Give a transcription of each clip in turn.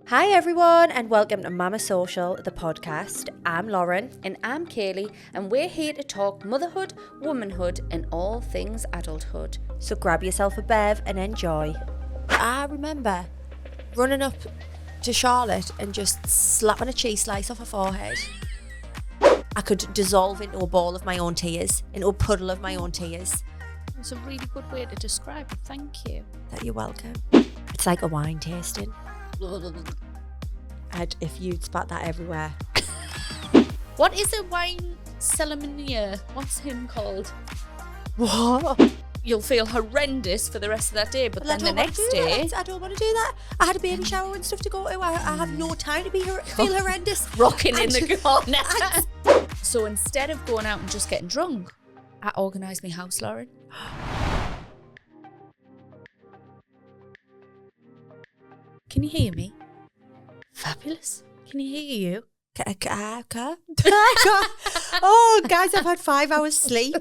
Hi everyone and welcome to Mama Social, the podcast. I'm Lauren. And I'm Kayleigh, and we're here to talk motherhood, womanhood, and all things adulthood. So grab yourself a bev and enjoy. I remember running up to Charlotte and just slapping a cheese slice off her forehead. I could dissolve into a ball of my own tears, into a puddle of my own tears. It's a really good way to describe it, thank you. That you're welcome. It's like a wine tasting. If you'd spat that everywhere. What is a wine sommelier? What's him called? What? You'll feel horrendous for the rest of that day, but then the next day... I don't want to do that. I had a baby shower and stuff to go to. I have no time to feel horrendous. Rocking in the corner. So instead of going out and just getting drunk, I organised my house, Lauren. Can you hear me? Fabulous. Can you hear you? Oh, guys, I've had 5 hours sleep.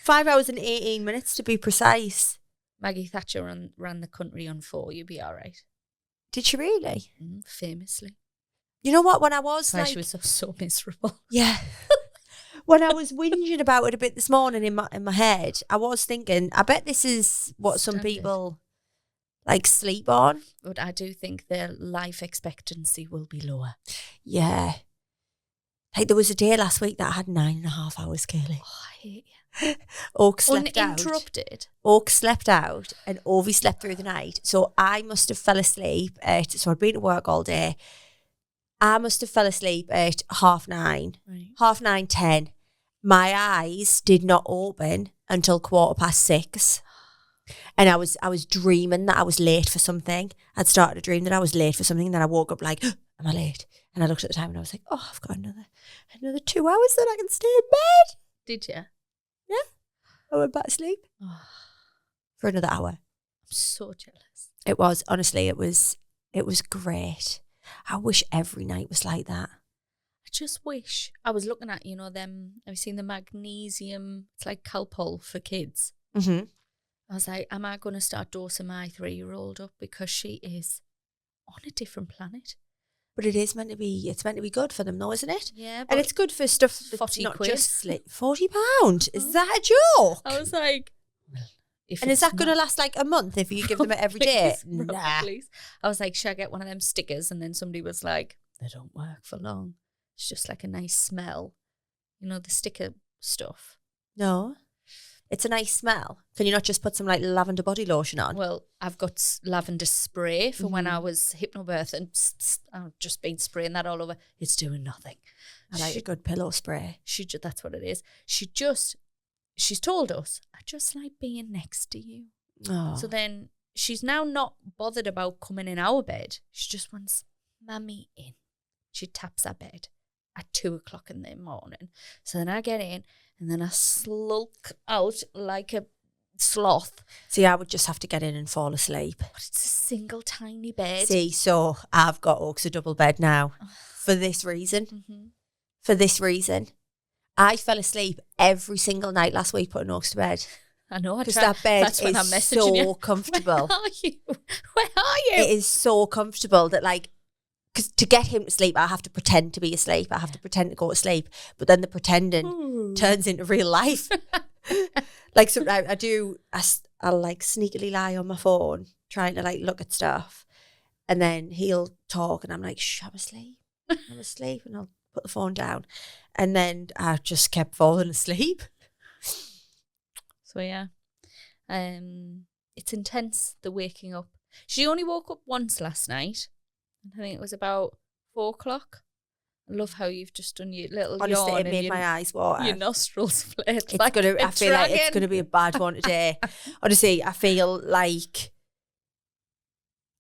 5 hours and 18 minutes to be precise. Maggie Thatcher ran the country on 4. You'd be all right. Did she really? Famously. You know what? When I was she was so miserable. Yeah. When I was whinging about it a bit this morning in my head, I was thinking, I bet this is what some people like sleep on. But I do think their life expectancy will be lower. Yeah. Like there was a day last week that I had 9.5 hours, Kayleigh. Oh, I hate you. Oak slept Uninterrupted. Oak slept out and Ovi slept through the night. So I must have fell asleep so I'd been to work all day. I must have fell asleep at 9:30. Right. 9:30, 10. My eyes did not open until 6:15. And I was dreaming that I was late for something. I'd started to dream that I was late for something, and then I woke up like, am I late? And I looked at the time and I was like, oh, I've got another 2 hours that I can stay in bed. Did you? Yeah. I went back to sleep for another hour. I'm so jealous. It was, honestly, it was great. I wish every night was like that. I just wish. I was looking at, them, have you seen the magnesium? It's like Calpol for kids. Mm-hmm. I was like, am I going to start dosing my 3-year-old up because she is on a different planet? But it's meant to be good for them though, isn't it? Yeah. And it's good for stuff that's 40 not quid. just £40. Is that a joke? I was like... And is that going to last like a month if you give them it every day? Nah. Please. I was like, should I get one of them stickers? And then somebody was like, they don't work for long. It's just like a nice smell. The sticker stuff. No. It's a nice smell. Can you not just put some like lavender body lotion on? Well, I've got lavender spray for when I was hypnobirth and I've just been spraying that all over. It's doing nothing. I like a good pillow spray. That's what it is. She's told us, I just like being next to you. Oh. So then she's now not bothered about coming in our bed. She just wants Mummy in. She taps our bed at 2:00 in the morning. So then I get in and then I slunk out like a sloth. See, I would just have to get in and fall asleep. But it's a single tiny bed. See, so I've got Oak's a double bed now for this reason. Mm-hmm. For this reason. I fell asleep every single night last week putting Oaks to bed. I know. Because that bed is so comfortable. Where are you? Where are you? It is so comfortable that because to get him to sleep, I have to pretend to be asleep. I have to pretend to go to sleep. But then the pretending turns into real life. Like sometimes I'll like sneakily lie on my phone trying to like look at stuff. And then he'll talk and I'm like, shh, I'm asleep. I'm asleep. And I'll put the phone down. And then I just kept falling asleep. So yeah, it's intense, the waking up. She only woke up once last night. I think it was about 4:00. I love how you've just done your little Honestly, yawn. it made my eyes water. Your nostrils flared. I feel like it's going to be a bad one today. Honestly, I feel like,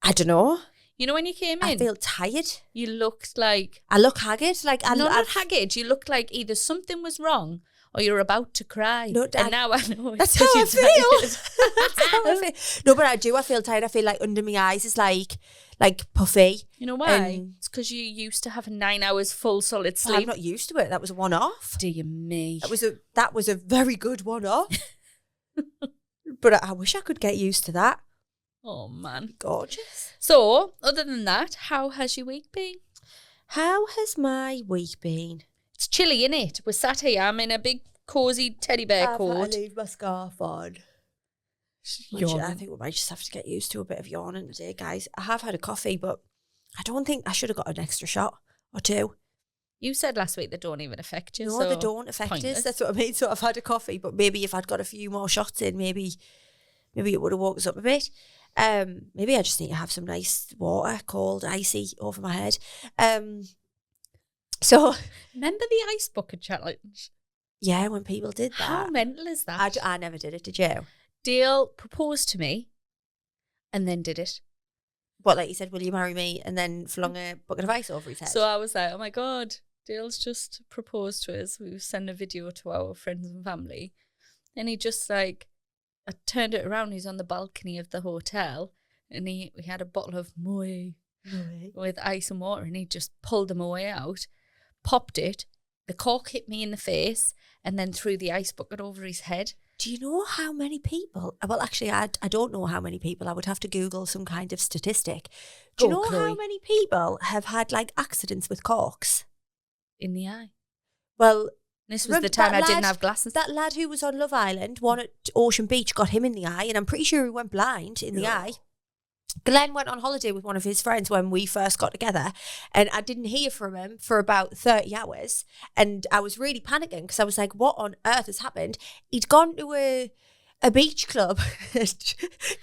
I don't know. When you came in, I feel tired. You looked like... I look haggard. Like not haggard. You looked like either something was wrong or you're about to cry. No, and now I know that's how I feel. That's how I feel. No, but I do. I feel tired. I feel like under my eyes is like puffy. You know why? It's because you used to have 9 hours full solid sleep. I'm not used to it. That was a one-off. Dear me. That was a very good one-off. But I wish I could get used to that. Oh, man. Gorgeous. So, other than that, how has your week been? How has my week been? It's chilly, innit? We're sat here. I'm in a big, cosy teddy bear I've coat. had to leave my scarf on. Which I think we might just have to get used to a bit of yawning today, guys. I have had a coffee, but I don't think I should have got an extra shot or two. You said last week they don't even affect you. No, so they don't affect pointless. us. That's what I mean. So I've had a coffee, but maybe if I'd got a few more shots in, maybe it would have woke us up a bit. Maybe I just need to have some nice water, cold, icy, over my head. So remember the ice bucket challenge? Yeah, when people did that. How mental is that? I never did it, did you? Dale proposed to me and then did it. What, like he said, will you marry me? And then flung a bucket of ice over his head. So I was like, oh my God, Dale's just proposed to us. We sent a video to our friends and family. And he just like, I turned it around. He's on the balcony of the hotel and we had a bottle of Moe with ice and water and he just pulled the Moe out, popped it. The cork hit me in the face and then threw the ice bucket over his head. Do you know how many people? Well, actually, I don't know how many people. I would have to Google some kind of statistic. Do you know how many people have had like accidents with corks? In the eye. Well, this was the time I didn't have glasses. That lad who was on Love Island, one at Ocean Beach, got him in the eye, and I'm pretty sure he went blind in the eye. Glenn went on holiday with one of his friends when we first got together, and I didn't hear from him for about 30 hours, and I was really panicking because I was like, what on earth has happened? He'd gone to a beach club and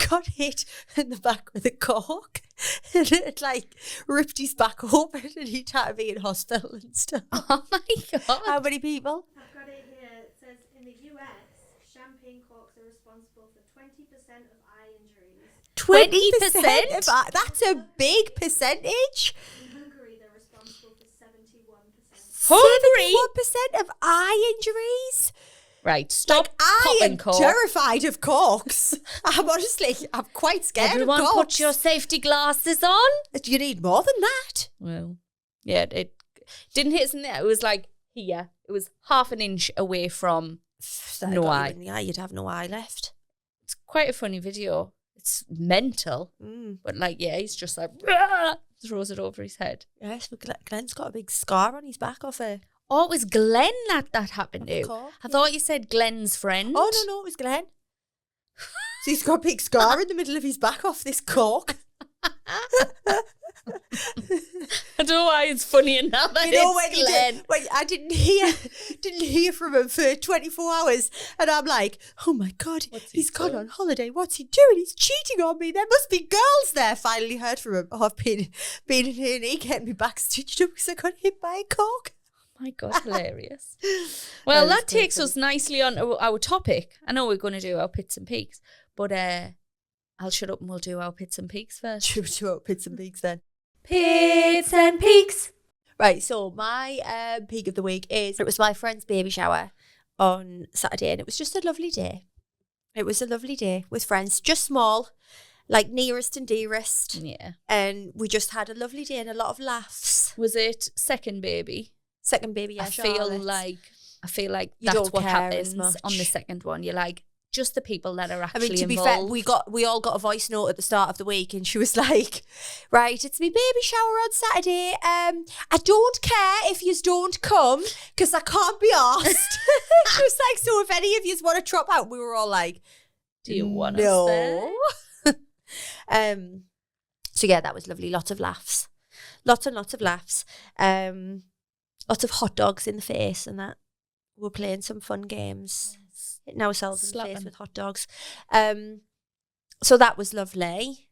got hit in the back with a cork, and it like ripped his back open, and he'd had to be in hospital and stuff. Oh my God. How many people? I've got it here. It says in the US, champagne corks are responsible for 20% of eye injuries. 20% of eye? That's a big percentage. In Hungary, they're responsible for 71%. Hungry? 71% of eye injuries? Right, stop Like, I am popping cork. terrified of corks. I'm quite scared Everyone of corks. put your safety glasses on. You need more than that. Well, yeah, it didn't hit us in there. It was like here. It was half an inch away from no eye. In the eye, you'd have no eye left. It's quite a funny video. It's mental. But like, yeah, he's just like, "Rah!" throws it over his head. Yes, but Glenn's got a big scar on his back off it. Oh, it was Glenn that happened to. Cork, I thought you said Glenn's friend. Oh, no, it was Glenn. So he's got a big scar in the middle of his back off this cork. I don't know why it's funny now that You know it's when Glenn. when I didn't hear from him for 24 hours, and I'm like, oh my God, he's gone on holiday. What's he doing? He's cheating on me. There must be girls there. Finally heard from him. Oh, I've been in A&E getting me back stitched up because I got hit by a cork. My God, hilarious. Well, that takes funny. us nicely on to our topic. I know we're going to do our pits and peaks, but I'll shut up and we'll do our pits and peaks first. Should we do our pits and peaks then? Pits and peaks. Right, so my peak of the week is, it was my friend's baby shower on Saturday, and it was just a lovely day. It was a lovely day with friends, just small, like nearest and dearest. Yeah. And we just had a lovely day and a lot of laughs. Was it second baby? Second baby, yeah, I feel Charlotte. like You that's don't what care as happens much. on the second one. You're like, just the people that are I actually mean, to be involved. fair, we all got a voice note at the start of the week, and she was like, right, it's my baby shower on Saturday. I don't care if yous don't come because I can't be asked. She was like, so if any of yous want to drop out, we were all like, Do you want no. us there? So yeah, that was lovely. Lots of laughs. Lots and lots of laughs. Lots of hot dogs in the face and that. We're playing some fun games. Hitting ourselves in the face with hot dogs. So that was lovely.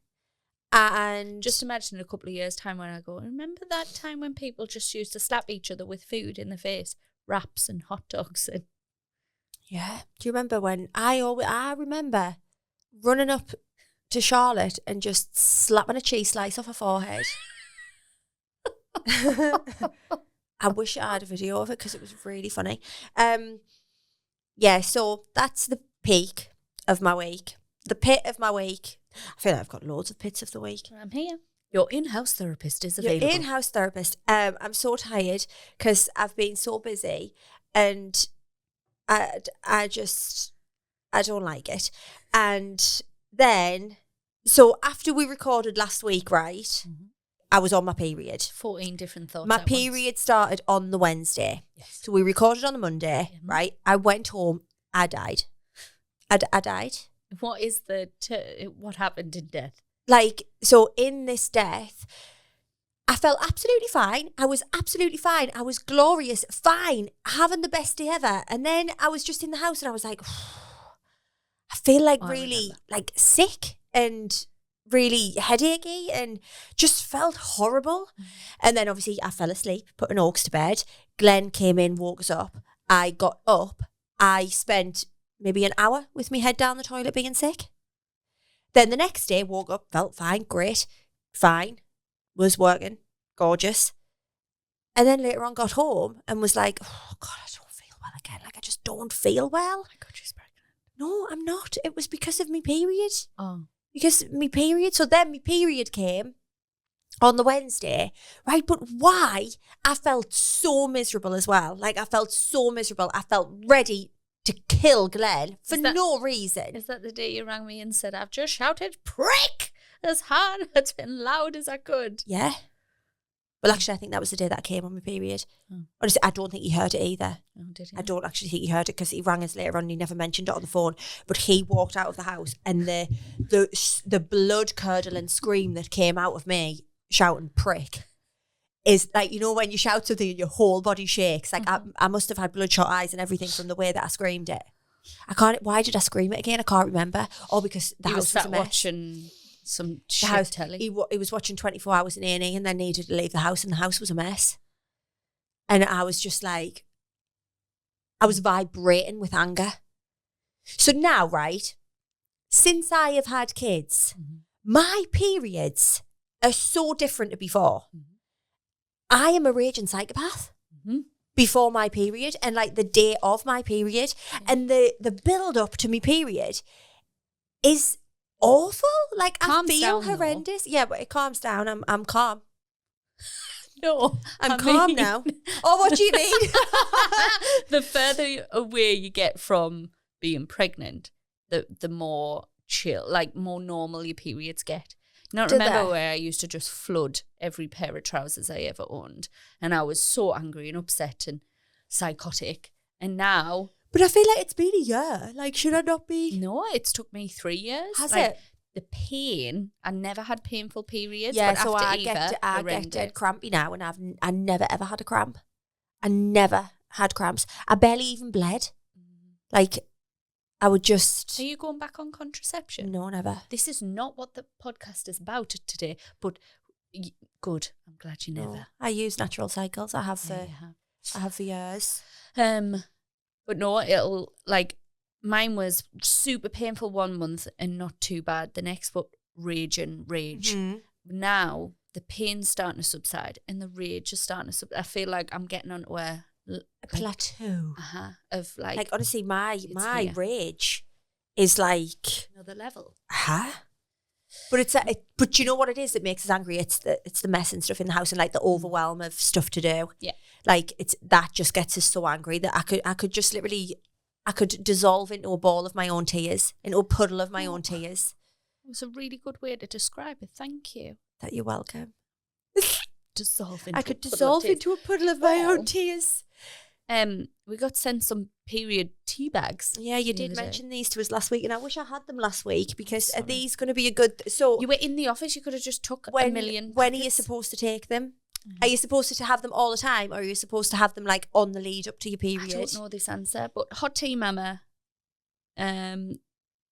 And Just imagine in a couple of years' time when I go, remember that time when people just used to slap each other with food in the face? Wraps and hot dogs. And yeah. Do you remember when I remember running up to Charlotte and just slapping a cheese slice off her forehead? I wish I had a video of it because it was really funny. Yeah, so that's the peak of my week. The pit of my week. I feel like I've got loads of pits of the week. I'm here. Your in-house therapist is available. Your in-house therapist. I'm so tired because I've been so busy and I don't like it. And then So after we recorded last week, right, I was on my period. 14 different thoughts. My period started on the Wednesday. Yes. So we recorded on the Monday, right? I went home. I died. I died. What is what happened in death? Like, so in this death, I felt absolutely fine. I was absolutely fine. I was glorious, fine, having the best day ever. And then I was just in the house and I was like, I feel like really like sick and really headachy and just felt horrible. And then obviously I fell asleep, put an Oaks to bed. Glenn came in, woke us up. I got up. I spent maybe an hour with my head down the toilet being sick. Then the next day, woke up, felt fine, great, fine, was working, gorgeous. And then later on got home and was like, oh God, I don't feel well again. Like I just don't feel well. I got she's pregnant. No, I'm not. It was because of my period. Oh. Because my period. So then my period came on the Wednesday, right? But why? I felt so miserable as well. Like I felt so miserable. I felt ready to kill Glenn for no reason. Is that the day you rang me and said, I've just shouted prick as hard and loud as I could? Yeah. Well, actually, I think that was the day that I came on my period. Honestly, I don't think he heard it either. Oh, did he? I don't actually think he heard it because he rang us later on and he never mentioned it on the phone. But he walked out of the house and the blood-curdling scream that came out of me shouting prick is like, you know, when you shout something and your whole body shakes. Like I must have had bloodshot eyes and everything from the way that I screamed it. Why did I scream it again? I can't remember. Oh, because the house was a mess. Watching some shit telly. He was watching 24 Hours in A&E and then needed to leave the house and the house was a mess. And I was just like, I was vibrating with anger. So now, right, since I have had kids, my periods are so different to before. I am a raging psychopath before my period and like the day of my period and the build up to my period is awful. Like I feel horrendous. Yeah, but it calms down. I'm calm. No, I'm calm now. Oh, what do you mean? The further away you get from being pregnant, the more chill, like more normal your periods get. You know, remember where I used to just flood every pair of trousers I ever owned, and I was so angry and upset and psychotic. And now, but I feel like it's been a year. Like, should I not be? No, it's took me 3 years. Has like, it? The pain. I never had painful periods. Yeah, but so after I get dead crampy now, and I never ever had a cramp. I never had cramps. I barely even bled. Like, I would just... Are you going back on contraception? No, never. This is not what the podcast is about today, but good. I'm glad you never. No, I use natural cycles. I have for years. But no, it'll, like, mine was super painful 1 month and not too bad the next, but rage. Now, the pain's starting to subside and the rage is starting to subside. I feel like I'm getting onto a plateau of like honestly my rage is like another level. But but you know what it is that makes us angry? It's the mess and stuff in the house and like the overwhelm of stuff to do. Yeah, like that just gets us so angry that I could just literally dissolve into a ball of my own tears, into a puddle of my own tears. It was a really good way to describe it. Thank you. That you're welcome. I could dissolve into a puddle of my own tears. We got sent some period tea bags. Yeah, you did mention these to us last week, and I wish I had them last week because are these going to be a good? So you were in the office. You could have just took a million. When are you supposed to take them? Are you supposed to have them all the time, or are you supposed to have them like on the lead up to your period? I don't know this answer, but hot tea mama.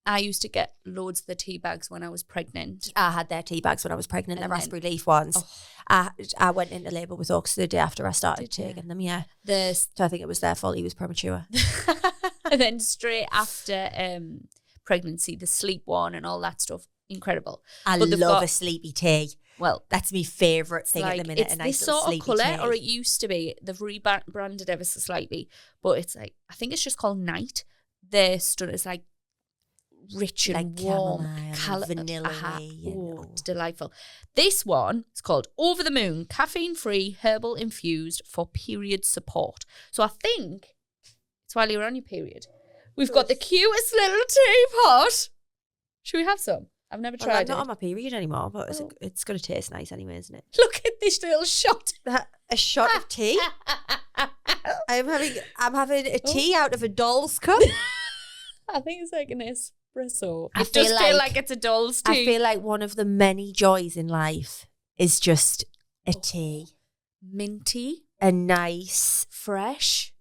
I used to get loads of the tea bags when I was pregnant. I had their tea bags when I was pregnant, the raspberry leaf ones. I went into labour with Oaks the day after I started taking them, yeah. So I think it was their fault he was premature. And then straight after pregnancy, the sleep one and all that stuff, incredible. I love a sleepy tea. Well, that's my favourite thing at the minute. It's this sort of colour, or it used to be. They've rebranded ever so slightly, but it's like, I think it's just called Night. Their stuff is like rich and like warm, vanilla. It's delightful. This one is called Over the Moon, caffeine-free, herbal infused for period support. So I think it's while you're on your period. We've got the cutest little teapot. Should we have some? I've never Well, tried I'm not it. on my period anymore, but it's going to taste nice anyway, isn't it? Look at this little shot. A shot of tea. I'm having a tea out of a doll's cup. I think it's like an espresso. I It does feel feel like- like it's a doll's tea. I feel like one of the many joys in life is just a tea. Minty, A nice, fresh.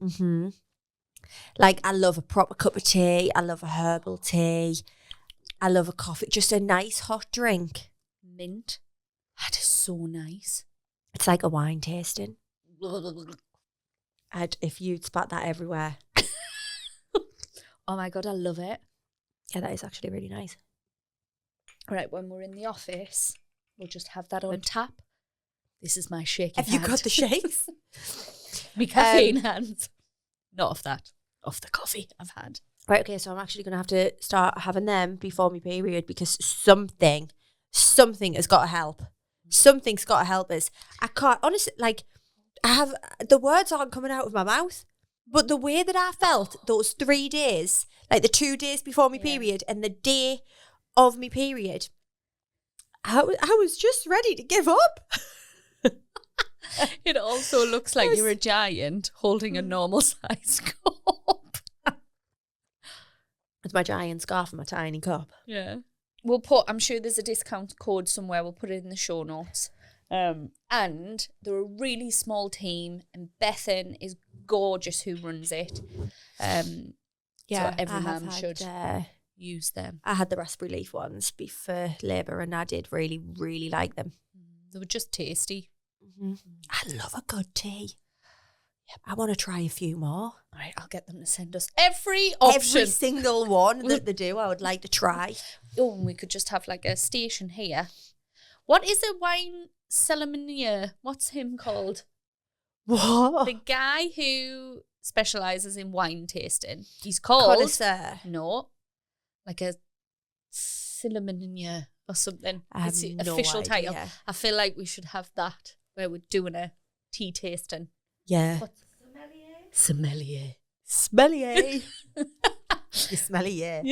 like I love a proper cup of tea. I love a herbal tea. I love a coffee. Just a nice hot drink. Mint. That is so nice. It's like a wine tasting. If you'd spat that everywhere. Oh my God, I love it. Yeah, that is actually really nice. All right, when we're in the office, we'll just have that on tap. This is my shaking Have you hand. got the shakes? My caffeine hands. Not off that. Off the coffee I've had. Right, okay, so I'm actually going to have to start having them before my period because something has got to help. Something's got to help us. I can't, honestly, like, the words aren't coming out of my mouth, but the way that I felt those 3 days, like the 2 days before my period and the day of my period, I was just ready to give up. It also looks like you're a giant holding a normal size cup. It's my giant scarf and my tiny cup. Yeah. I'm sure there's a discount code somewhere. We'll put it in the show notes. And they're a really small team, and Bethan is gorgeous who runs it. So every mum should use them. I had the raspberry leaf ones before labour and I did really, really like them. They were just tasty. I love a good tea. Yep. I want to try a few more. All right, I'll get them to send us every option. Every single one that they do, I would like to try. Oh, and we could just have like a station here. What is a wine sommelier? What's him called? What? The guy who specialises in wine tasting. He's called... Connoisseur. No. Like a sommelier or something. I have It's the no official idea. title. I feel like we should have that where we're doing a tea tasting. Yeah. Sommelier. Smellier. You smelly, yeah.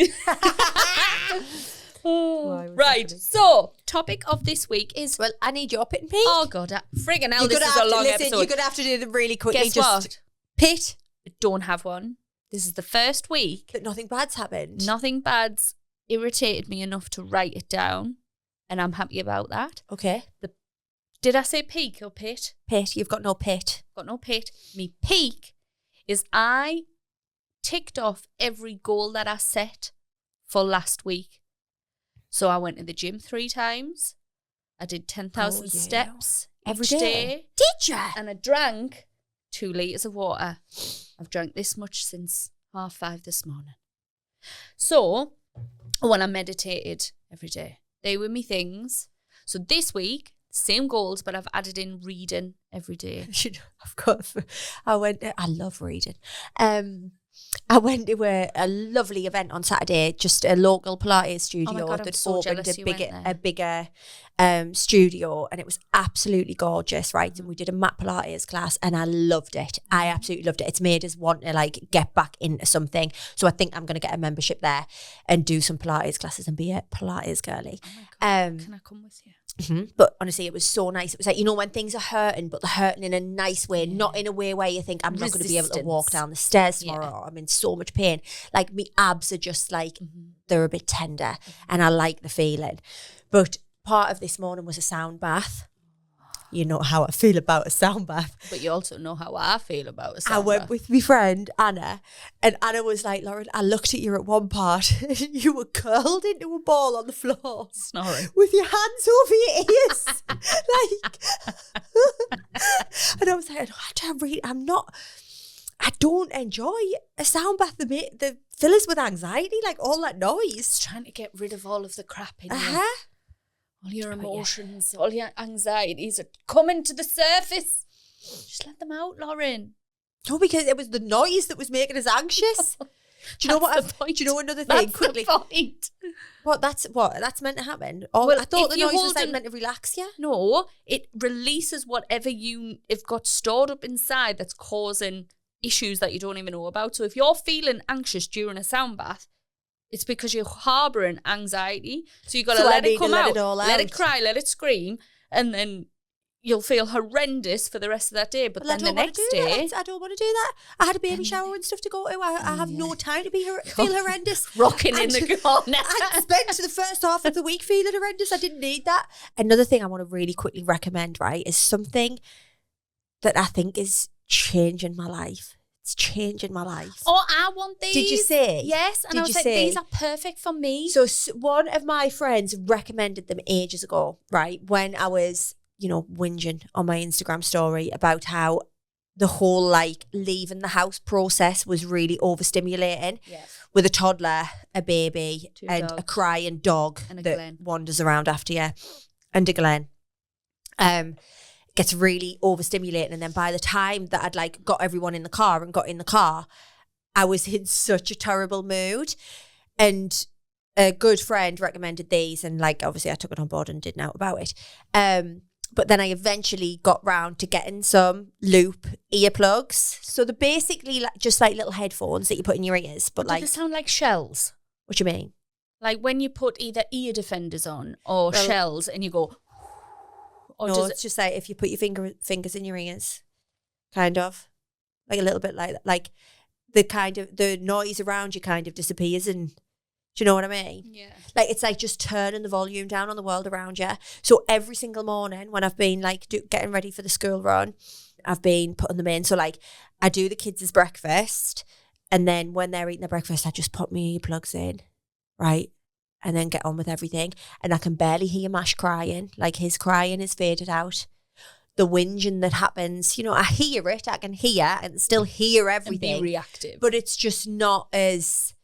Why was Right, that? so topic of this week is... Well, I need your pit and pete. Oh, God, friggin' hell, You're this gonna is have a to long listen. episode. You're going to have to do them really quickly. Guess Just what? pit I don't have one. This is the first week. that nothing bad's happened. Nothing bad's irritated me enough to write it down, and I'm happy about that. Okay. Did I say peak or pit? Pit. You've got no pit. Got no pit. Me peak is I ticked off every goal that I set for last week. So I went to the gym 3 times. I did 10,000 steps Every each day. Did ya? and I drank 2 litres of water. I've drank this much since 5:30 this morning. So when I meditated every day, they were me things. So this week, same goals, but I've added in reading every day. Of course. I love reading. I went to a lovely event on Saturday, just a local Pilates studio God, I'm that so opened jealous you went there. a bigger studio, and it was absolutely gorgeous, right? And we did a mat Pilates class and I loved it. I absolutely loved it. It's made us want to like get back into something. So I think I'm going to get a membership there and do some Pilates classes and be a Pilates girly. Oh my God, can I come with you? But honestly, it was so nice. It was like, you know, when things are hurting, but they're hurting in a nice way, not in a way where you think I'm not going to be able to walk Resistance. down the stairs tomorrow. I'm in so much pain. Like, me abs are just like, they're a bit tender and I like the feeling. But part of this morning was a sound bath. You know how I feel about a sound bath. But you also know how I feel about a I went with my friend Anna, and Anna was like, Lauren, I looked at you at one part and you were curled into a ball on the floor. snoring. With your hands over your ears. And I was like, I don't enjoy a sound bath. They fill us with anxiety, like all that noise. Trying to get rid of all of the crap in you. Uh-huh. All your emotions, all your anxieties are coming to the surface. Just let them out, Lauren. No, because it was the noise that was making us anxious. Do you know That's what? the point. Do you know another thing? That's Quickly. the point. That's meant to happen. Oh, Well, I thought if the you're noise was like holding- meant to relax you. No, it releases whatever you have got stored up inside that's causing issues that you don't even know about. So if you're feeling anxious during a sound bath, It's because you're harbouring anxiety. So you've got to So I let need it to come let out. it all Let it out. cry, let it scream. And then you'll feel horrendous for the rest of that day. But then the next day... I don't want to do that. I had a baby shower and stuff to go to. I have no time to feel horrendous. Rocking in the corner. I spent the first half of the week feeling horrendous. I didn't need that. Another thing I want to really quickly recommend, right, is something that I think is changing my life. It's changing my life. Oh, I want these. Did you say? Yes. And Did I was you like, say? these are perfect for me. So one of my friends recommended them ages ago, right, when I was, whinging on my Instagram story about how the whole like leaving the house process was really overstimulating with a toddler, a baby, and a crying dog and that Glen. wanders around after you, and a Glen. Gets really overstimulating, and then by the time that I'd like got everyone in the car and got in the car, I was in such a terrible mood. And a good friend recommended these, and like obviously I took it on board and did know about it. But then I eventually got round to getting some loop earplugs. So they're basically like just like little headphones that you put in your ears. But Do they sound like shells? What do you mean? Like when you put either ear defenders on or shells and you go... Or no, does it's just like if you put your fingers in your ears, kind of. Like a little bit like that. Like the noise around you kind of disappears, and do you know what I mean? Yeah. Like it's like just turning the volume down on the world around you. So every single morning when I've been like getting ready for the school run, I've been putting them in. So like I do the kids' breakfast, and then when they're eating their breakfast, I just put my earplugs in, right? And then get on with everything. And I can barely hear Mash crying. Like his crying is faded out. The whinging that happens, I hear it. I can hear and still hear everything. And be reactive. But it's just not as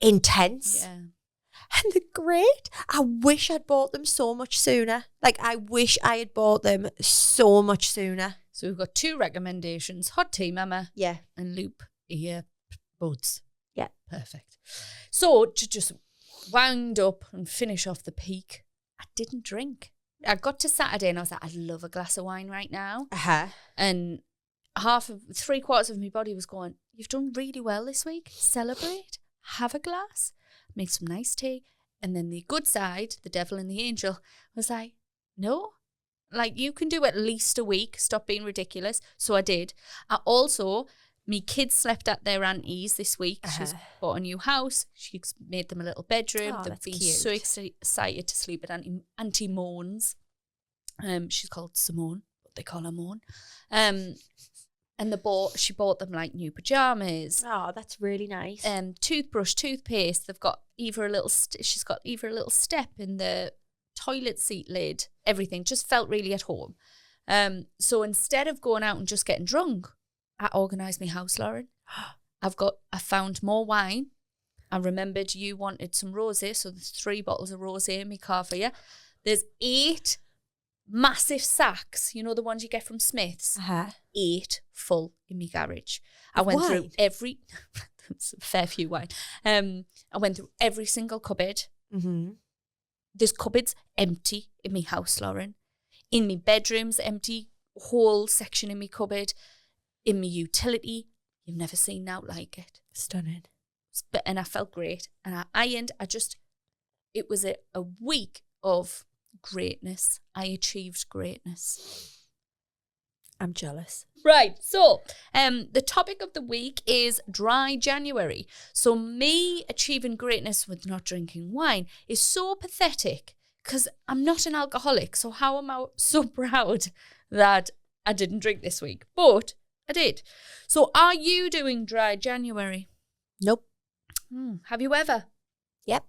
intense. Yeah. And they're great. I wish I'd bought them so much sooner. Like I wish I had bought them so much sooner. So we've got 2 recommendations. Hot tea, mama. Yeah. And loop ear buds. Yeah. Perfect. So to just wound up and finish off the peak, I didn't drink. I got to Saturday and I was like, I'd love a glass of wine right now. Uh-huh. And 3/4 of my body was going, you've done really well this week. Celebrate. Have a glass. Make some nice tea. And then the good side, the devil and the angel, was like, no. Like, you can do at least a week. Stop being ridiculous. So I did. My kids slept at their auntie's this week. She's bought a new house. She's made them a little bedroom. They've been cute. so excited to sleep at Auntie Moan's. She's called Simone, but they call her Moan. And she bought them like new pajamas. Oh, that's really nice. Toothbrush, toothpaste. They've got she's got either a little step in the toilet seat lid. Everything just felt really at home. So instead of going out and just getting drunk, I organised my house, Lauren. I found more wine. I remembered you wanted some rosé, so there's 3 bottles of rosé in my car for you. There's 8 massive sacks, the ones you get from Smith's. 8 full in my garage. I went through every... It's a fair few wine. I went through every single cupboard. Mm-hmm. There's cupboards empty in my house, Lauren. In my bedroom's empty, whole section in my cupboard. In my utility, you've never seen out like it. Stunning. And I felt great. And I ironed. It was a week of greatness. I achieved greatness. I'm jealous. Right. So, the topic of the week is dry January. So me achieving greatness with not drinking wine is so pathetic because I'm not an alcoholic. So how am I so proud that I didn't drink this week? But I did. So are you doing dry January? Nope. Have you ever? Yep.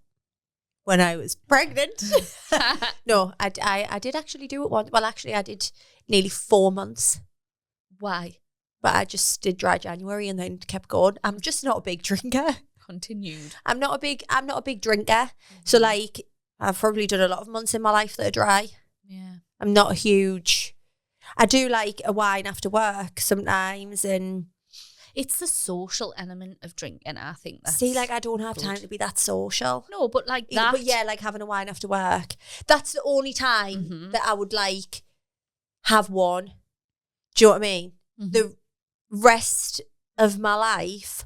When I was pregnant. No, I did actually do it once. Well, actually, I did nearly 4 months. Why? But I just did dry January and then kept going. I'm just not a big drinker. Continued. I'm not a big drinker. Mm-hmm. So like, I've probably done a lot of months in my life that are dry. Yeah. I'm not a huge... I do like a wine after work sometimes, and it's the social element of drinking. I think that's like I don't have time to be that social. No, but like that. But yeah, like having a wine after work. That's the only time that I would like have one. Do you know what I mean? Mm-hmm. The rest of my life,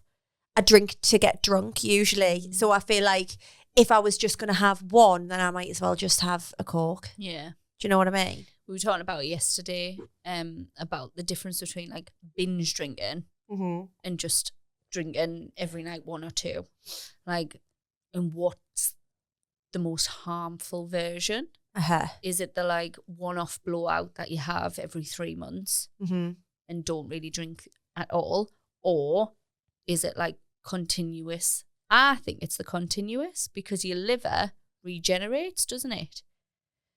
I drink to get drunk usually. So I feel like if I was just going to have one, then I might as well just have a Coke. Yeah. Do you know what I mean? We were talking about it yesterday, about the difference between like binge drinking and just drinking every night, one or two. Like, and what's the most harmful version? Is it the like one-off blowout that you have every 3 months and don't really drink at all? Or is it like continuous? I think it's the continuous, because your liver regenerates, doesn't it?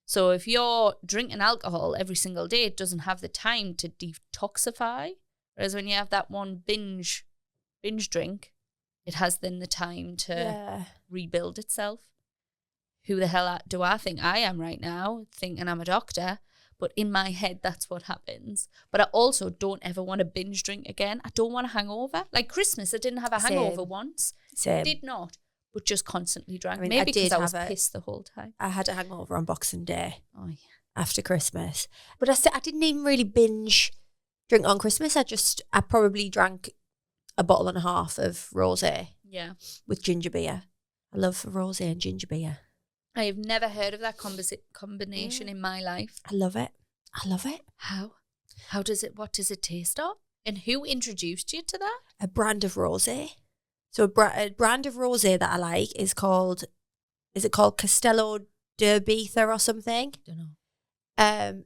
So if you're drinking alcohol every single day, it doesn't have the time to detoxify. Whereas when you have that one binge drink, it has then the time to rebuild itself. Who the hell do I think I am right now, thinking I'm a doctor? But in my head, that's what happens. But I also don't ever want to binge drink again. I don't want a hangover. Like Christmas, I didn't have a hangover once. Same. Did not. But just constantly drank. I mean, Maybe because I was have pissed the whole time. I had a hangover on Boxing Day Oh, yeah. after Christmas. But I didn't even really binge drink on Christmas. I probably drank a bottle and a half of rosé Yeah. with ginger beer. I love rosé and ginger beer. I have never heard of that combination in my life. I love it. I love it. How? What does it taste of? And who introduced you to that? A brand of rosé. So a brand of rosé that I like is called Castello d'Ibiza or something? Don't know.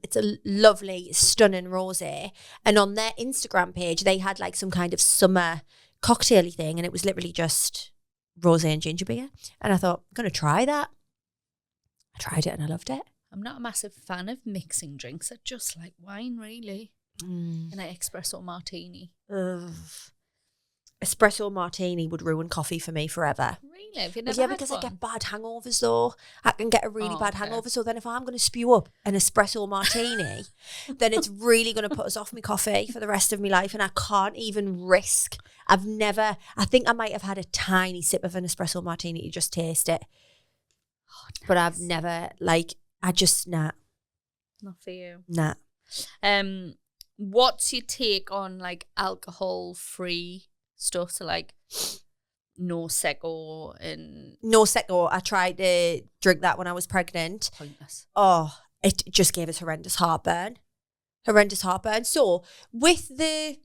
It's a lovely, stunning rosé. And on their Instagram page, they had like some kind of summer cocktaily thing, and it was literally just rosé and ginger beer. And I thought, I'm going to try that. I tried it and I loved it. I'm not a massive fan of mixing drinks. I just like wine, really. And an espresso martini. Ugh. Espresso martini would ruin coffee for me forever. Really? Have you never Yeah, had because one? I get bad hangovers though. I can get a really bad hangover. So then if I'm going to spew up an espresso martini, then it's really going to put us off my coffee for the rest of my life. And I can't even risk. I think I might have had a tiny sip of an espresso martini to just taste it. Oh, nice. But I've never, nah. Not for you. Nah. What's your take on like alcohol-free stuff? So like no Secco and... No Secco. I tried to drink that when I was pregnant. Pointless. Oh, it just gave us horrendous heartburn. So with the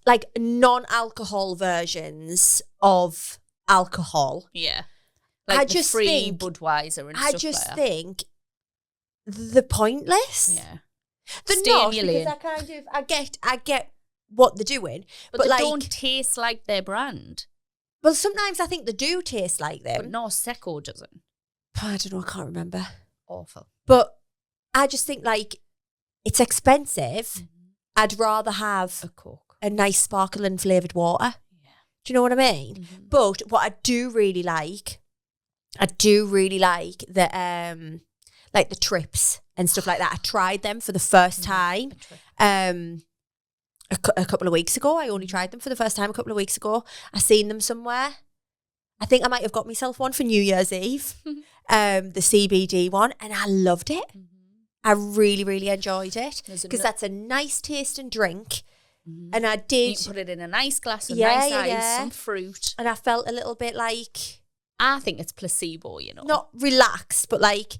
like non-alcohol versions of alcohol... Yeah. Like I the just free think Budweiser and stuff like that. I just think they're pointless. Yeah. They're Stay not, in your because lane. I get what they're doing. But they like, don't taste like their brand. Well, sometimes I think they do taste like them. But no, Secco doesn't. I don't know, I can't remember. Awful. But I just think like it's expensive. I'd rather have A Coke. a nice sparkling flavoured water. Yeah. Do you know what I mean? But what I do really like the like the trips and stuff like that. I tried them for the first time a couple of weeks ago. I only tried them for the first time a couple of weeks ago. I seen them somewhere. I think I might have got myself one for New Year's Eve, the CBD one, and I loved it. I really, really enjoyed it because that's a nice tasting drink. And I did. You can put it in a nice glass of nice ice, some fruit. And I felt a little bit like... I think it's placebo, you know. Not relaxed, but like...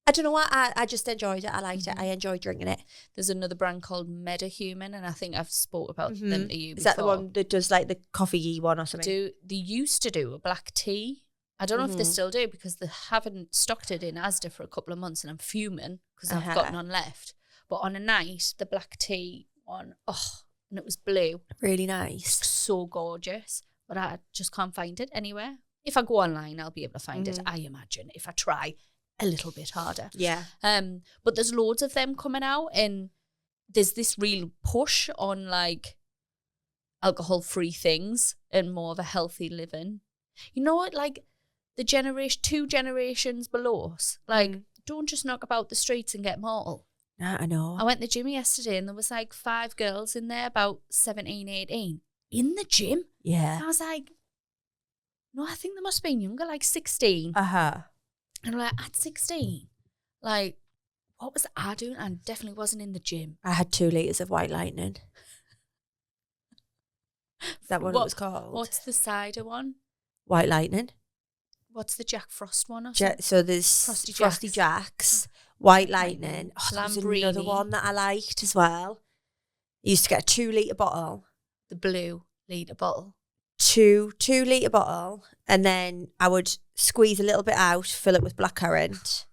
I don't know what, I just enjoyed it. I liked it. I enjoyed drinking it. There's another brand called MetaHuman, and I think I've spoke about them to you before. Is that the one that does like the coffee one or something? They used to do a black tea. I don't know if they still do because they haven't stocked it in Asda for a couple of months, and I'm fuming because I've got none left. But on a night, the black tea one, and it was blue. Really nice. So gorgeous. But I just can't find it anywhere. If I go online, I'll be able to find it, I imagine, if I try a little bit harder. Yeah. But there's loads of them coming out, and there's this real push on like alcohol-free things and more of a healthy living. You know what? Like the two generations below us, like don't just knock about the streets and get mortal. Nah, I know. I went to the gym yesterday and there was like 5 girls in there about 17, 18 in the gym. Yeah. And I was like, no, I think they must have been younger, like 16. Uh-huh. And I'm like, at 16, like, what was I doing? I definitely wasn't in the gym. I had 2 litres of White Lightning. Is that what it was called? What's the cider one? White Lightning. What's the Jack Frost one? Or So there's Frosty Jacks, White Lightning. Oh, there was another one that I liked as well. I used to get a 2 litre bottle. The blue litre bottle. 2 litre bottle. And then I would squeeze a little bit out, fill it with blackcurrant.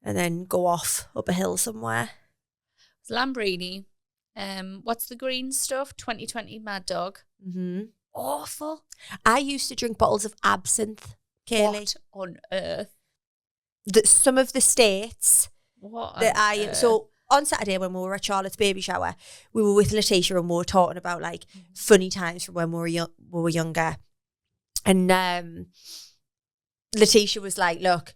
And then go off up a hill somewhere. It's Lambrini. What's the green stuff? 2020 Mad Dog. Mm-hmm. Awful. I used to drink bottles of absinthe, Kayleigh. What on earth? Some of the states so on Saturday when we were at Charlotte's baby shower, we were with Letitia and we were talking about like funny times from when we were younger. And Letitia was like, look,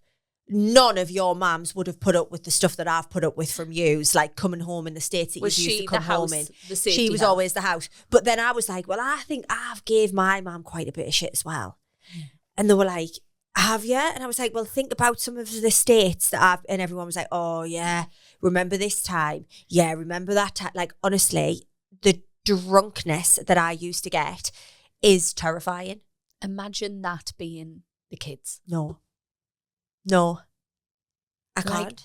none of your mums would have put up with the stuff that I've put up with from yous, like coming home in the States that you used to come home in. She was always the house. But then I was like, well, I think I've gave my mum quite a bit of shit as well. And they were like, have you? And I was like, well, think about some of the states that I've, and everyone was like, oh yeah, remember this time? Yeah, remember that time? Like, honestly, the drunkenness that I used to get is terrifying. Imagine that being the kids. No, I can't. Like,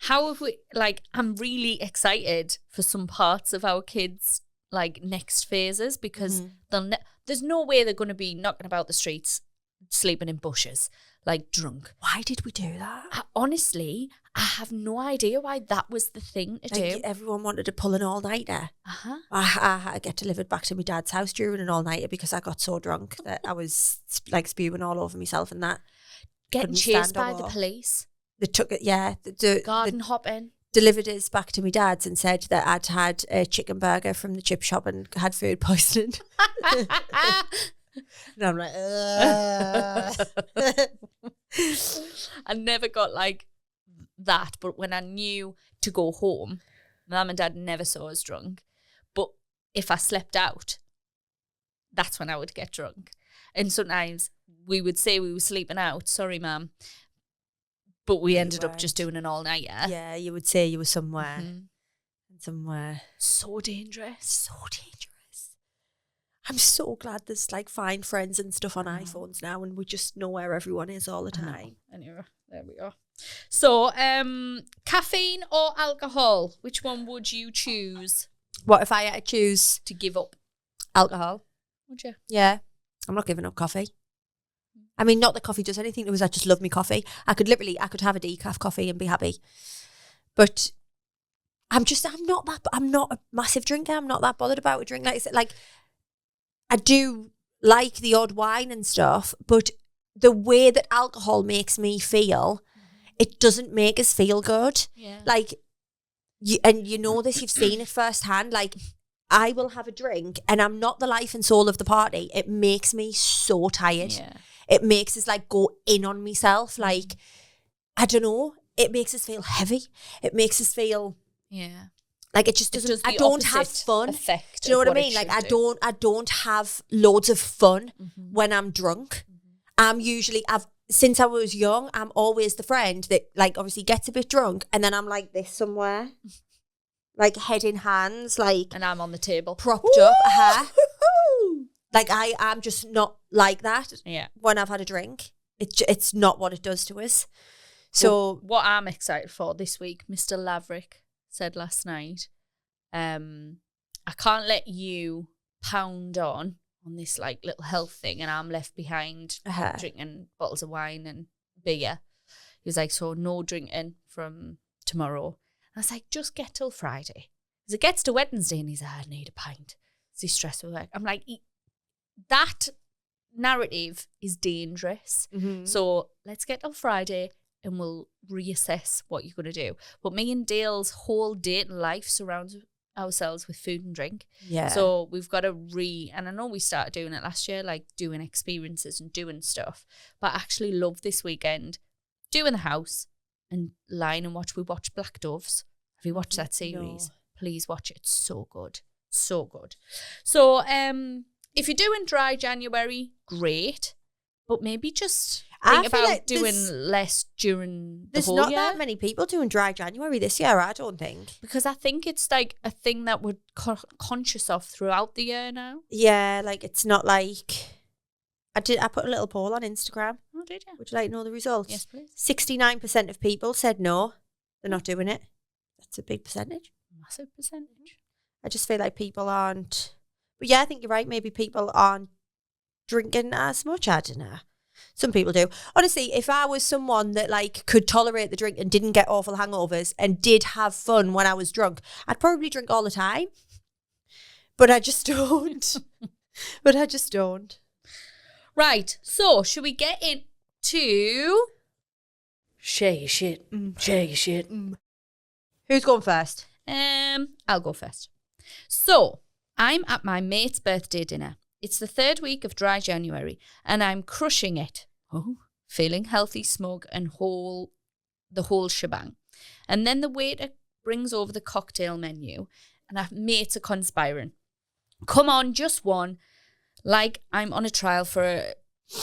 how have we, like, I'm really excited for some parts of our kids' like next phases because there's no way they're going to be knocking about the streets, sleeping in bushes, like drunk. Why did we do that? Honestly, I have no idea why that was the thing to do. Everyone wanted to pull an all-nighter. I had to get delivered back to my dad's house during an all-nighter because I got so drunk that I was like spewing all over myself and that. Getting chased by the police. They took it, yeah. Garden hopping. Delivered us back to my dad's and said that I'd had a chicken burger from the chip shop and had food poisoning. And I'm like, I never got like that, but when I knew to go home, Mum and Dad never saw us drunk. But if I slept out, that's when I would get drunk. And sometimes we would say we were sleeping out, sorry, Mum. But we ended up just doing an all-nighter. Yeah, you would say you were somewhere. Somewhere. So dangerous. I'm so glad there's like Find Friends and stuff on iPhones now and we just know where everyone is all the time. Anyway, there we go. So, caffeine or alcohol? Which one would you choose? What if I had to choose? To give up? Alcohol. Would you? Yeah. I'm not giving up coffee. I mean, not that coffee does anything. It was I just love me coffee. I could have a decaf coffee and be happy. But I'm not a massive drinker. I'm not that bothered about a drink. Like I do like the odd wine and stuff, but the way that alcohol makes me feel, it doesn't make us feel good. Yeah. Like, you know this, you've seen it firsthand. Like, I will have a drink and I'm not the life and soul of the party. It makes me so tired. Yeah. It makes us like go in on myself. Like, I don't know. It makes us feel heavy. It makes us feel like it just doesn't. I don't have fun. Do you know what I mean? Like I don't have loads of fun when I'm drunk. Since I was young, I'm always the friend that like obviously gets a bit drunk and then I'm like this somewhere. Like head in hands, like, and I'm on the table, propped up. Like I'm just not like that. Yeah. When I've had a drink, it's not what it does to us. So what I'm excited for this week, Mr. Laverick said last night, I can't let you pound on this like little health thing, and I'm left behind drinking bottles of wine and beer. He was like, so no drinking from tomorrow. I was like, just get till Friday. Because it gets to Wednesday and he's like, I need a pint. So he's stressed with work. I'm like, that narrative is dangerous. So let's get till Friday and we'll reassess what you're going to do. But me and Dale's whole dating life surrounds ourselves with food and drink. Yeah. So we've got to and I know we started doing it last year, like doing experiences and doing stuff. But I actually love this weekend doing the house and lying and we watch Black Doves. Have you watched that series? No. Please watch it. It's so good. So good. So if you're doing dry January, great. But maybe just Think I feel about like doing less during the there's whole not year. that many people doing dry January this year, I don't think. Because I think it's like a thing that we're conscious of throughout the year now. Yeah, like it's not like I put a little poll on Instagram. Oh, did you? Would you like to know the results? Yes, please. 69% of people said no, they're not doing it. That's a big percentage. Massive percentage. I just feel like people aren't. But yeah, I think you're right. Maybe people aren't drinking as much. I don't know. Some people do. Honestly, if I was someone that like could tolerate the drink and didn't get awful hangovers and did have fun when I was drunk, I'd probably drink all the time. But I just don't. Right. So, should we get into share your shit? Share your shit. Who's going first? I'll go first. So, I'm at my mate's birthday dinner. It's the 3rd week of dry January, and I'm crushing it. Oh, feeling healthy, smug, and the whole shebang. And then the waiter brings over the cocktail menu, and our mates are conspiring. Come on, just one. Like I'm on a trial for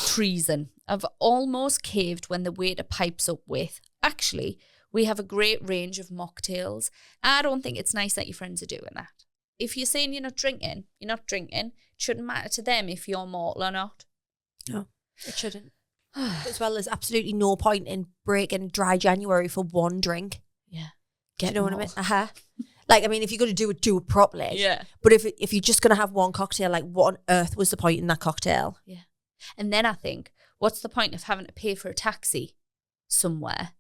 treason. I've almost caved when the waiter pipes up with, actually, we have a great range of mocktails. I don't think it's nice that your friends are doing that. If you're saying you're not drinking, you're not drinking. It shouldn't matter to them if you're mortal or not. No, it shouldn't. As well, there's absolutely no point in breaking dry January for one drink. Yeah. Do you know what I mean? Like, I mean, if you're going to do it properly. Yeah. But if you're just going to have one cocktail, like, what on earth was the point in that cocktail? Yeah. And then I think, what's the point of having to pay for a taxi somewhere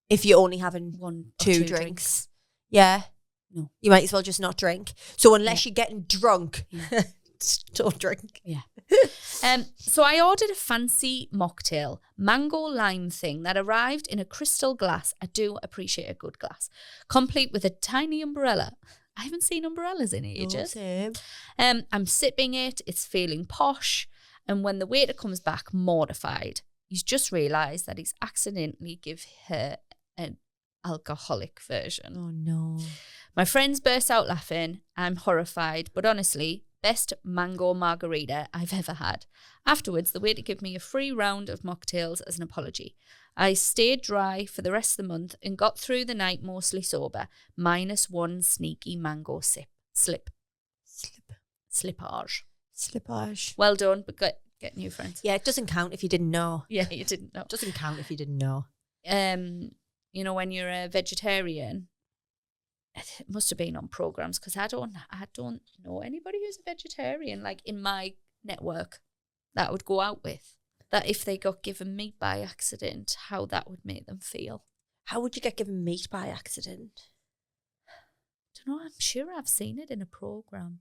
if you're only having one or two drinks? Yeah. No. You might as well just not drink. So unless you're getting drunk, don't drink. Yeah. So I ordered a fancy mocktail, mango lime thing that arrived in a crystal glass. I do appreciate a good glass, complete with a tiny umbrella. I haven't seen umbrellas in ages. No, I'm sipping it. It's feeling posh. And when the waiter comes back, mortified, he's just realised that he's accidentally give her an alcoholic version. Oh no. My friends burst out laughing. I'm horrified, but honestly, best mango margarita I've ever had. Afterwards, the waiter gave me a free round of mocktails as an apology. I stayed dry for the rest of the month and got through the night mostly sober, minus one sneaky mango slippage. Well done, but get new friends. Yeah, it doesn't count if you didn't know. Yeah, you didn't know. It doesn't count if you didn't know. You know, when you're a vegetarian, it must have been on programs because I don't know anybody who's a vegetarian like in my network that I would go out with. That if they got given meat by accident, how that would make them feel. How would you get given meat by accident? I don't know. I'm sure I've seen it in a program.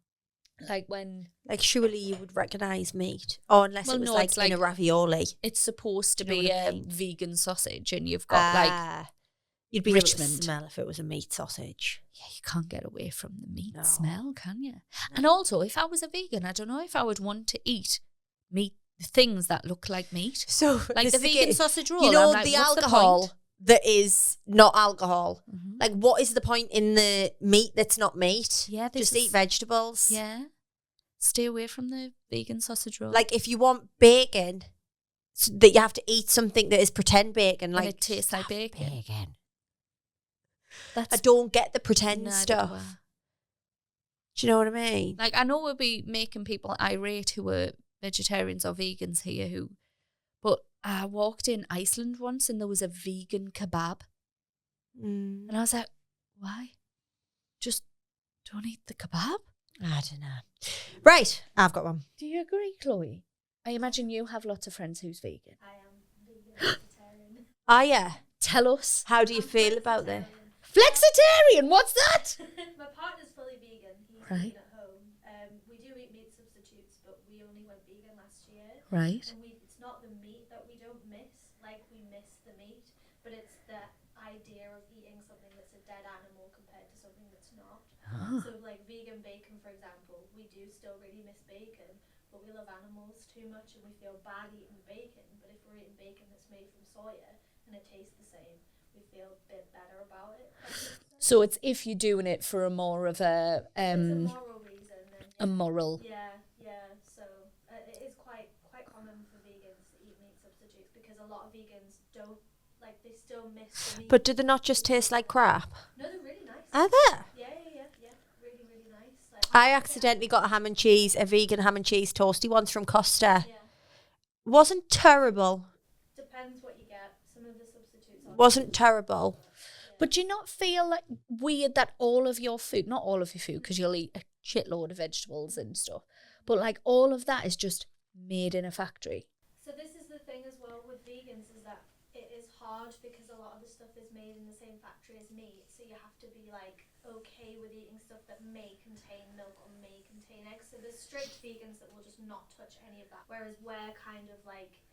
Like when... Like surely you would recognise meat. Or unless it was like in a ravioli. It's supposed to Do you be know what I a mean? vegan sausage and you've got like... You'd be Richmond. able to smell if it was a meat sausage. Yeah, you can't get away from the meat No. smell, can you? And also, if I was a vegan, I don't know if I would want to eat meat, things that look like meat. So Like the vegan sausage roll. You know, I'm like, the what's alcohol the point? that is not alcohol. Mhm. Like, what is the point in the meat that's not meat? Yeah, this Just is- eat vegetables. Yeah. Stay away from the vegan sausage roll. Like, if you want bacon, that you have to eat something that is pretend bacon. and Like, it tastes like bacon. That's I don't get the pretend neither stuff. do I. Do you know what I mean? Like, I know we'll be making people irate who are vegetarians or vegans here but I walked in Iceland once and there was a vegan kebab. Mm. And I was like, why? Just don't eat the kebab? I don't know. Right, I've got one. Do you agree, Chloe? I imagine you have lots of friends who's vegan. I am vegan vegetarian. Ah, yeah. Tell us. How do you feel about this? Flexitarian, what's that? My partner's fully vegan. He's Right. vegan at home. We do eat meat substitutes, but we only went vegan last year. Right. And it's not the meat that we don't miss, like we miss the meat, but it's the idea of eating something that's a dead animal compared to something that's not. So like vegan bacon, for example, we do still really miss bacon, but we love animals too much and we feel bad eating bacon. But if we're eating bacon that's made from soya and it tastes the same, we feel a bit better about it. So it's if you're doing it for a more of a It's a moral reason. a moral. Yeah. So it is quite common for vegans to eat meat substitutes because a lot they still miss the meat. But do they not just taste like crap? No, they're really nice. Are they? Yeah. Really, really nice. Like, I accidentally got a vegan ham and cheese toasty once from Costa. Yeah. Wasn't terrible. Depends what you get. Some of the substitutes are. Wasn't terrible. But do you not feel like weird that all of your food, not all of your food, because you'll eat a shitload of vegetables and stuff, but like all of that is just made in a factory? So this is the thing as well with vegans, is that it is hard because a lot of the stuff is made in the same factory as meat. So you have to be like okay with eating stuff that may contain milk or may contain eggs. So there's strict vegans that will just not touch any of that. Whereas we're kind of like,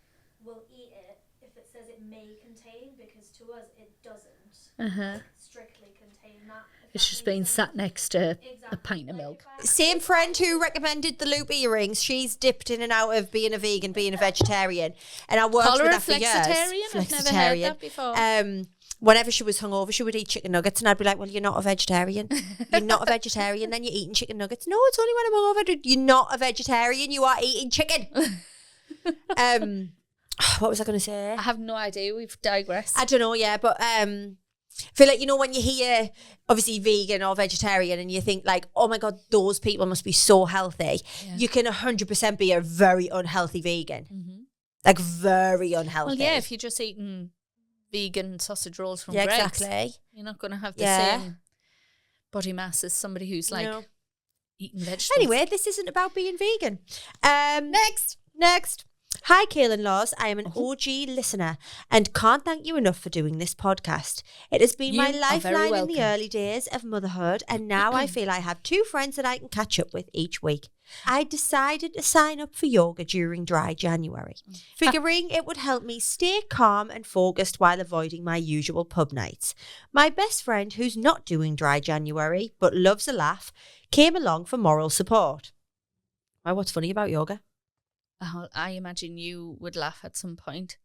we'll eat it if it says it may contain, because to us it doesn't strictly contain that. It's just being sat next to a pint of Like, milk. Same friend who recommended the loop earrings, she's dipped in and out of being a vegan, being a vegetarian. And I worked Call her with a her for years. flexitarian? I've never heard that before. Whenever she was hungover, she would eat chicken nuggets, and I'd be like, well, you're not a vegetarian. You're not a vegetarian, then you're eating chicken nuggets. No, it's only when I'm hungover. You're not a vegetarian, you are eating chicken. What was I going to say? I have no idea. We've digressed. I don't know, yeah, but I feel like, you know, when you hear, obviously, vegan or vegetarian, and you think like, oh my God, those people must be so healthy. Yeah. You can 100% be a very unhealthy vegan. Like, very unhealthy. Well, yeah, if you're just eating vegan sausage rolls from Yeah, Greggs, exactly. you're not going to have the same body mass as somebody who's like eating vegetables. Anyway, this isn't about being vegan. Next. Hi, Kayleigh and Laws. I am an OG listener and can't thank you enough for doing this podcast. It has been my You are very lifeline in welcome. the early days of motherhood, and now I feel I have 2 friends that I can catch up with each week. I decided to sign up for yoga during dry January, figuring it would help me stay calm and focused while avoiding my usual pub nights. My best friend, who's not doing dry January but loves a laugh, came along for moral support. Why, what's funny about yoga? I imagine you would laugh at some point.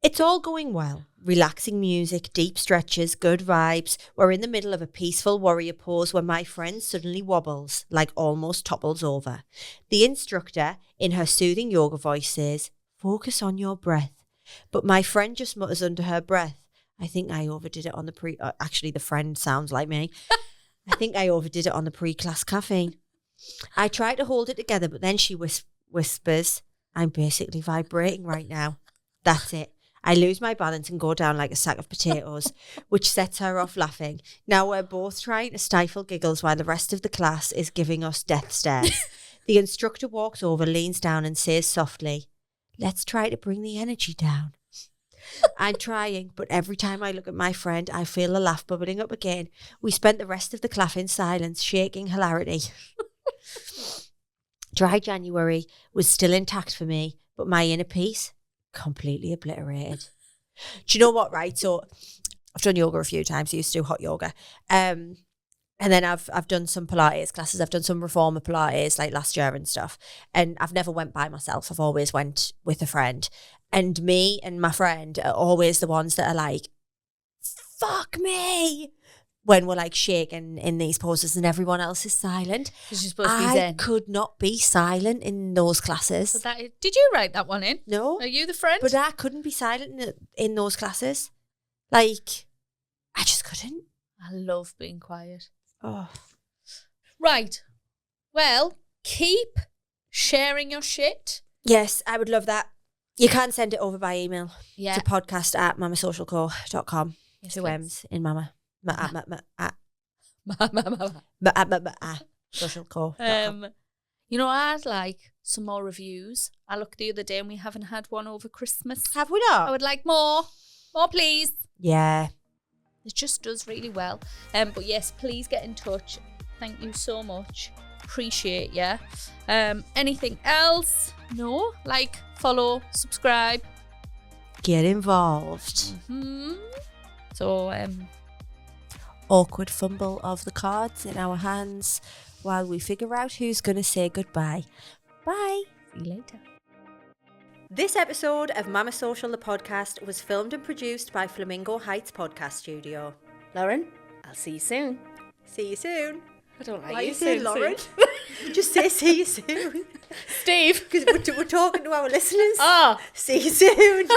It's all going well. Relaxing music, deep stretches, good vibes. We're in the middle of a peaceful warrior pose when my friend suddenly wobbles, like almost topples over. The instructor, in her soothing yoga voice, says, "Focus on your breath." But my friend just mutters under her breath, "I think I overdid it on the actually, the friend sounds like me. "I think I overdid it on the pre-class caffeine." I try to hold it together, but then she whispers, "I'm basically vibrating right now." That's it. I lose my balance and go down like a sack of potatoes, which sets her off laughing. Now we're both trying to stifle giggles while the rest of the class is giving us death stares. The instructor walks over, leans down and says softly, "Let's try to bring the energy down." I'm trying, but every time I look at my friend, I feel a laugh bubbling up again. We spent the rest of the class in silence, shaking hilarity. Dry January was still intact for me, but my inner peace completely obliterated. Do you know what, right? So I've done yoga a few times. I used to do hot yoga. And then I've done some Pilates classes. I've done some reformer Pilates like last year and stuff. And I've never went by myself. I've always went with a friend. And me and my friend are always the ones that are like, "Fuck me," when we're like shaking in these poses and everyone else is silent. You're supposed to be I zen. could not be silent in those classes. So did you write that one in? No. Are you the friend? But I couldn't be silent in those classes. Like, I just couldn't. I love being quiet. Oh. Right. Well, keep sharing your shit. Yes, I would love that. You can send it over by email Yeah. to podcast@mamasocialco.com. Yes, 2 please. M's in mama. Socialco.com. You know, I'd like some more reviews. I looked the other day and we haven't had one over Christmas. Have we I not? would like more. More, please. Yeah. It just does really well. But yes, please get in touch. Thank you so much. Appreciate ya. Anything else? No? Like, follow, subscribe. Get involved. So, Awkward fumble of the cards in our hands while we figure out who's going to say goodbye. Bye. see you later. This episode of Mama Social, the podcast, was filmed and produced by Flamingo Heights Podcast Studio. Lauren, I'll see you soon. See you soon. I don't like Why you you saying saying Lauren? soon. Just say see you soon. Steve. Because we're talking to our listeners. Oh. See you soon.